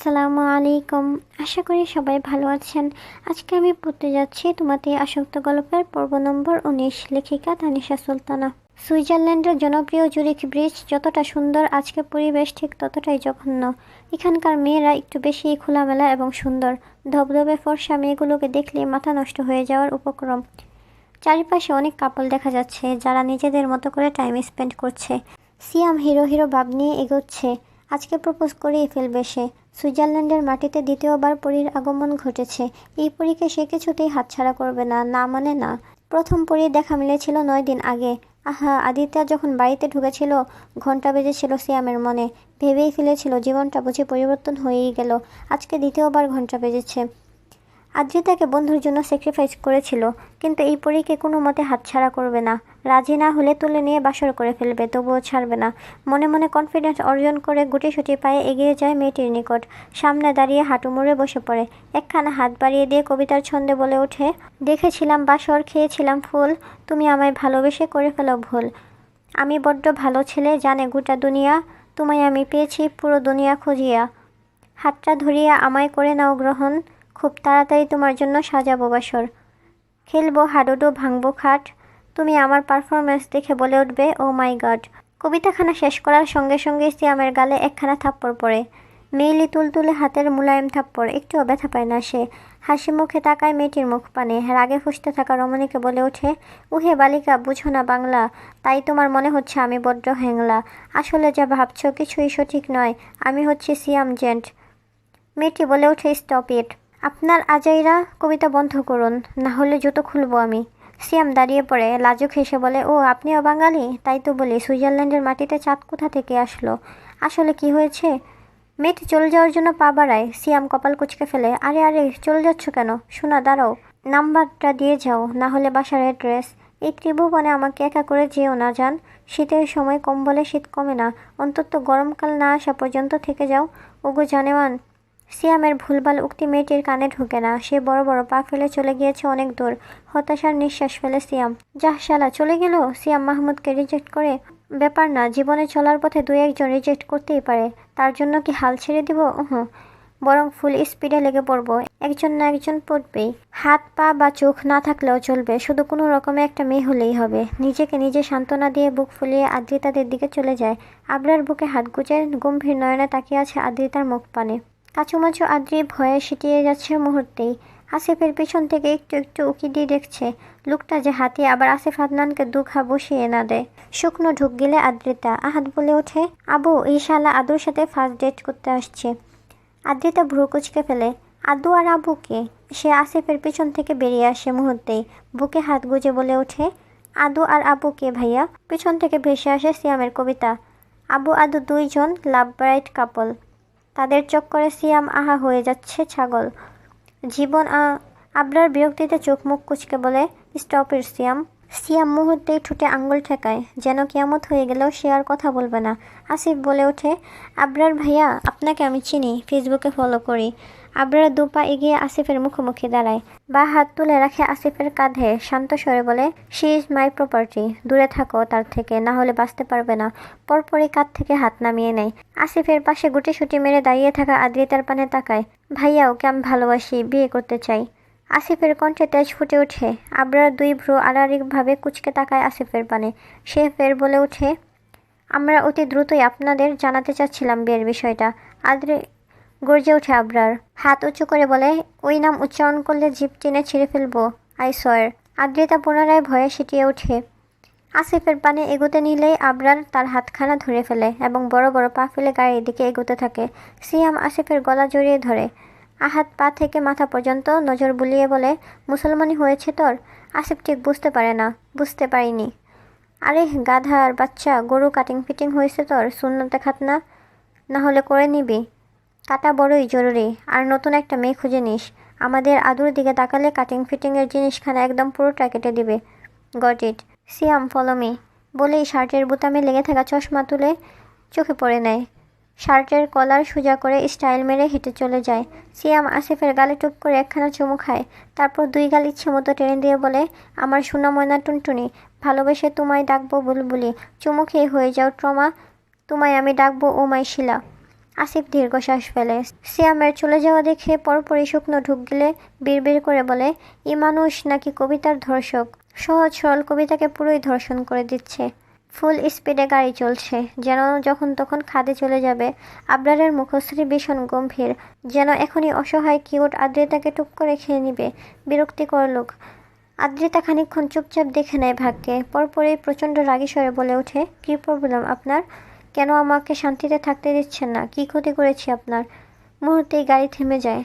আসসালামু আলাইকুম। আশা করি সবাই ভালো আছেন। আজকে আমি পড়তে যাচ্ছি তোমাতে আসক্ত গল্পের পর্ব নম্বর 19, লেখিকা তানিশা সুলতানা। সুইজারল্যান্ডের জনপ্রিয় জুরিখ ব্রিজ যতটা সুন্দর, আজকে পরিবেশ ঠিক ততটাই জঘন্য। এখানকার মেয়েরা একটু বেশি খোলামেলা এবং সুন্দর। ধবধবে ফর্সা মেয়েগুলোকে দেখলে মাথা নষ্ট হয়ে যাওয়ার উপক্রম। চারিপাশে অনেক কাপল দেখা যাচ্ছে যারা নিজেদের মতো করে টাইম স্পেন্ড করছে। সিয়াম হিরো হিরো ভাব নিয়ে এগোচ্ছে। আজকে প্রপোজ করেই ফেলবে সে। সুইজারল্যান্ডের মাটিতে দ্বিতীয়বার পরীর আগমন ঘটেছে। এই পরীকে সে কিছুতেই হাতছাড়া করবে না, না মানে না। প্রথম পরীর দেখা মিলেছিল 9 দিন আগে। আহা, আদিত্য যখন বাড়িতে ঢুকেছিল ঘন্টা বেজেছিল সিয়ামের মনে। ভেবেই ফেলেছিল জীবনটা বুঝি পরিবর্তন হয়েই গেল। আজকে দ্বিতীয়বার ঘন্টা বেজেছে। আদ্রিতাকে বন্ধুর জন্য স্যাক্রিফাইস করেছিল, কিন্তু এই পরীকে কোনো মতে হাতছাড়া করবে না। রাজি না হলে তুলে নিয়ে বাসর করে ফেলবে, তবুও ছাড়বে না। মনে মনে কনফিডেন্স অর্জন করে গুটিসুটি পায়ে এগিয়ে যায় মেয়েটির নিকট। সামনে দাঁড়িয়ে হাঁটু মুড়ে বসে পড়ে। একখানা হাত বাড়িয়ে দিয়ে কবিতার ছন্দে বলে ওঠে, দেখেছিলাম বাসর, খেয়েছিলাম ফুল, তুমি আমায় ভালোবেসে করে ফেলো ভুল। আমি বড্ড ভালো ছেলে, জানে গোটা দুনিয়া, তোমায় আমি পেয়েছি পুরো দুনিয়া খুঁজিয়া। হাতটা ধরিয়া আমায় করে নাও গ্রহণ, খুব তাড়াতাড়ি তোমার জন্য সাজাবো বাসর। খেলবো হাডুডু, ভাঙবো খাট, তুমি আমার পারফরমেন্স দেখে বলে উঠবে ও মাই গড। কবিতাখানা শেষ করার সঙ্গে সঙ্গে সিয়ামের গালে একখানা থাপ্পড় পড়ে। মেইলি তুলতুলে হাতের মুলায়েম থাপ্পড়, একটুও ব্যথা পায় না সে। হাসি মুখে তাকায় মেয়েটির মুখ পানে। রাগে ফুঁসতে থাকা রমণীকে বলে ওঠে, উহে বালিকা, বুঝো না বাংলা, তাই তোমার মনে হচ্ছে আমি বড্ড হ্যাংলা। আসলে যা ভাবছ কিছুই সঠিক নয়, আমি হচ্ছি সিয়াম জেন্ট। মেয়েটি বলে ওঠে, স্টপ ইট। আপনার আজাইরা কবিতা বন্ধ করুন, না হলে জুতো খুলবো আমি। সিয়াম দাঁড়িয়ে পড়ে, লাজুক হেসে বলে, ও আপনিও বাঙালি? তাই তো বলি, সুইজারল্যান্ডের মাটিতে চাঁদ কোথা থেকে আসলো? আসলে কি হয়েছে? মেয়েটি চলে যাওয়ার জন্য পা বাড়ায়। সিয়াম কপাল কুঁচকে ফেলে, আরে আরে, চলে যাচ্ছ কেন? শোনা, দাঁড়াও, নাম্বারটা দিয়ে যাও, না হলে বাসার অ্যাড্রেস। এই ত্রিভুবনে আমাকে একা করে যেও না জান। শীতের সময় কম্বলে শীত কমে না, অন্তত গরমকাল না আসা পর্যন্ত থেকে যাও। ওগো জানেমান। সিয়ামের ভুলভাল উক্তি মেয়েটির কানে ঢুকে না। সে বড় বড় পা ফেলে চলে গিয়েছে অনেক দূর। হতাশার নিঃশ্বাস ফেলে সিয়াম। যাহ শালা, চলে গেল। সিয়াম মাহমুদকে রিজেক্ট করে? ব্যাপার না, জীবনে চলার পথে 2-1 জন রিজেক্ট করতেই পারে, তার জন্য কি হাল ছেড়ে দিব? বরং ফুল স্পিডে লেগে পড়বো। একজন না একজন পড়বেই। হাত পা বা চোখ না থাকলেও চলবে, শুধু কোনো রকমে একটা মেয়ে হলেই হবে। নিজেকে নিজে সান্ত্বনা দিয়ে বুক ফুলিয়ে আদ্রিতাদের দিকে চলে যায়। আবরার বুকে হাত গুজে গম্ভীর নয়নে তাকিয়ে আছে আদ্রিতার মুখ পানে। কাচুমাচু আদ্রি ভয়ে সিটিয়ে যাচ্ছে মুহূর্তেই। আসিফের পিছন থেকে একটু একটু উকি দিয়ে দেখছে লোকটা যে হাতি আবার আসিফ আদনানকে দুঘা বসিয়ে না দেয়। শুকনো ঢুক গেলে আদ্রিতা। আহাদ বলে ওঠে, আবু, এই শালা আদুর সাথে ফার্স্ট ডেট করতে আসছে। আদ্রিতা ভ্রু কুচকে ফেলে, আদু আর আবুকে? সে আসিফের পিছন থেকে বেরিয়ে আসে মুহূর্তেই। বুকে হাত গুজে বলে ওঠে, আদু আর আবুকে ভাইয়া? পিছন থেকে ভেসে আসে সিয়ামের কবিতা। আবু আদু 2 জন লাভ ব্রাইট কাপল। তাদের চক্করে সিয়াম আহা হয়ে যাচ্ছে ছাগল। জীবন আবরার বিরক্তিতে চোখ মুখ কুচকে বলে, স্টপ ইট সিয়াম। সিয়াম মুহূর্তেই ঠুটে আঙ্গুল ঠেকায়, যেন কিয়ামত হয়ে গেলেও সে আর কথা বলবে না। আসিফ বলে ওঠে, আবরার ভাইয়া, আপনাকে আমি চিনি, ফেসবুকে ফলো করি। আবরার 2 পা এগিয়ে আসিফের মুখোমুখি দাঁড়ায়। বা হাত তুলে রাখে আসিফের কাঁধে। শান্ত স্বরে বলে, শি ইজ মাই প্রপার্টি, দূরে থাকো তার থেকে, না হলে বাঁচতে পারবে না। পরপরই কাঁধ থেকে হাত নামিয়ে নেয়। আসিফের পাশে গুটিসুটি মেরে দাঁড়িয়ে থাকা আদ্রিতার পানে তাকায়। ভাইয়া, ওকে আমি ভালোবাসি, বিয়ে করতে চাই। আসিফের কণ্ঠে তেজ ফুটে ওঠে। আবরার 2 ভ্রু আড়াআড়িভাবে কুঁচকে তাকায় আসিফের পানে। সে ফের বলে ওঠে, আমরা অতি দ্রুতই আপনাদের জানাতে চাচ্ছিলাম বিয়ের বিষয়টা। আদ্রি গর্জে ওঠে আবরার। হাত উঁচু করে বলে, ওই নাম উচ্চারণ করলে জিভ টেনে ছিঁড়ে ফেলবো, আই সোয়ার। আদ্রিতা পুনরায় ভয়ে সিটিয়ে ওঠে। আসিফের পানে এগোতে নিলেই আবরার তার হাতখানা ধরে ফেলে এবং বড় বড় পা ফেলে গাড়ির দিকে এগোতে থাকে। সিয়াম আসিফের গলা জড়িয়ে ধরে। আহাত পা থেকে মাথা পর্যন্ত নজর বুলিয়ে বলে, মুসলমানি হয়েছে তোর? আসিফ ঠিক বুঝতে পারে না। বুঝতে পারিনি। আরে গাধার বাচ্চা, গরু কাটিং ফিটিং হয়েছে তোর? সুন্নতে খাতনা না হলে করে নিবি। কাটা বড়ই জরুরি। আর নতুন একটা মেয়ে খুঁজে নিস। আমাদের আদুর দিকে তাকালে কাটিং ফিটিংয়ের জিনিসখানা একদম পুরোটা কেটে দিবে। Got it. Siam follow me বলেই শার্টের বোতামে লেগে থাকা চশমা তুলে চোখে পড়ে নেয়। শার্টের কলার সোজা করে স্টাইল মেরে হেঁটে চলে যায়। সিয়াম আসিফের গালে টুপ করে একখানা চুমু খায়। তারপর 2 গাল ইচ্ছে মতো টেনে দিয়ে বলে, আমার সোনা ময়না টুনটুনি, ভালোবেসে তোমায় ডাকবো বুলবুলি, চুমু খেয়ে হয়ে যাও ট্রমা, তোমায় আমি ডাকবো ও মাই শিলা। আসিফ দীর্ঘশ্বাস ফেলে। সিয়ামের চলে যাওয়া দেখে পরপরই শুকনো ঢুক গিলে বিড়বিড় করে বলে, এই মানুষ নাকি কবিতার ধর্ষক, সহজ সরল কবিতাকে পুরোই ধর্ষণ করে দিচ্ছে। ফুল স্পিডে গাড়ি চলছে, যেন যখন তখন খাদে চলে যাবে। আবরারের মুখশ্রী ভীষণ গম্ভীর, যেন এখনই অসহায় কিউট আদ্রিতাকে টুক করে খেয়ে নিবে। বিরক্তিকর লোক। আদ্রিতা খানিকক্ষণ চুপচাপ দেখে নেয় ভাগ্যে, পরপরই প্রচণ্ড রাগী স্বরে বলে ওঠে, কী প্রবলেম আপনার? কেন আমাকে শান্তিতে থাকতে দিচ্ছেন না? কী ক্ষতি করেছি আপনার? মুহূর্তেই গাড়ি থেমে যায়।